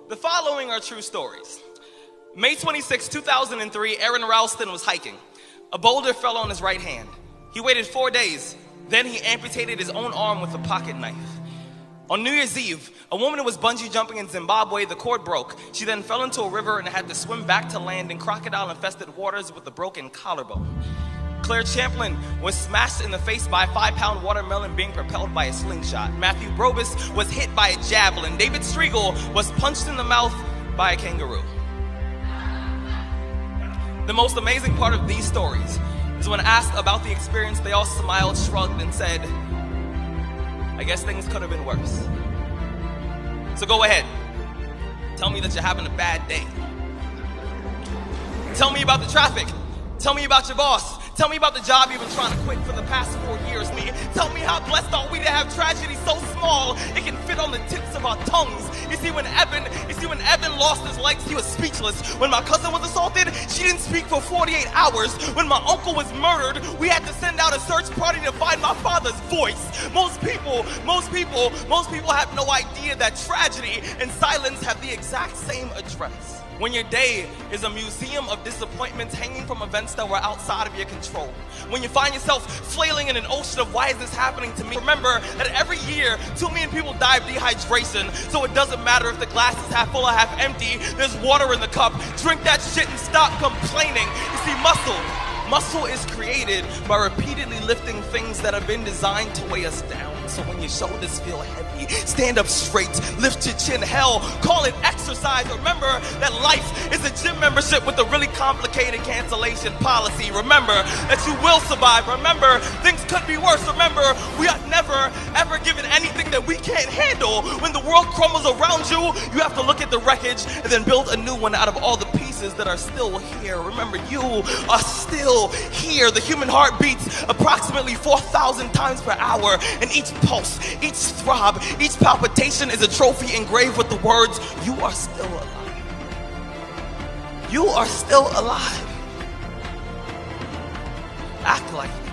The following are true stories. May 26, 2003, Aaron Ralston was hiking. A boulder fell on his right hand. He waited 4 days. Then he amputated his own arm with a pocket knife. On New Year's Eve, a woman who was bungee jumping in Zimbabwe, the cord broke. She then fell into a river and had to swim back to land in crocodile-infested waters with a broken collarbone. Claire Champlin was smashed in the face by a 5-pound watermelon being propelled by a slingshot. Matthew Brobus was hit by a javelin. David Striegel was punched in the mouth by a kangaroo. The most amazing part of these stories is when asked about the experience, they all smiled, shrugged, and said, I guess things could have been worse. So go ahead. Tell me that you're having a bad day. Tell me about the traffic. Tell me about your boss. Tell me about the job you've been trying to quit for the past 4 years. Tell me how blessed are we to have tragedy so small it can fit on the tips of our tongues. You see, when Evan lost his legs, he was speechless. When my cousin was assaulted, she didn't speak for 48 hours. When my uncle was murdered, we had to send out a search party to find my father's voice. Most people have no idea that tragedy and silence have the exact same address. When your day is a museum of disappointments hanging from events that were outside of your control. When you find yourself flailing in an ocean of why is this happening to me? Remember that every year, 2 million people die of dehydration, so it doesn't matter if the glass is half full or half empty, there's water in the cup. Drink that shit and stop complaining. You see, muscle is created by repeatedly lifting things that have been designed to weigh us down. So when your shoulders feel heavy, stand up straight, lift your chin. Hell, call it exercise. Remember that life is a gym membership with a really complicated cancellation policy. Remember that you will survive. Remember, things could be worse. Remember, we are never, ever given anything that we can't handle. When the world crumbles around you, you have to look at the wreckage and then build a new one out of all the pieces that are still here. Remember, you are still here. The human heart beats approximately 4,000 times per hour, and each pulse, each throb, each palpitation is a trophy engraved with the words, you are still alive. You are still alive. Act like it.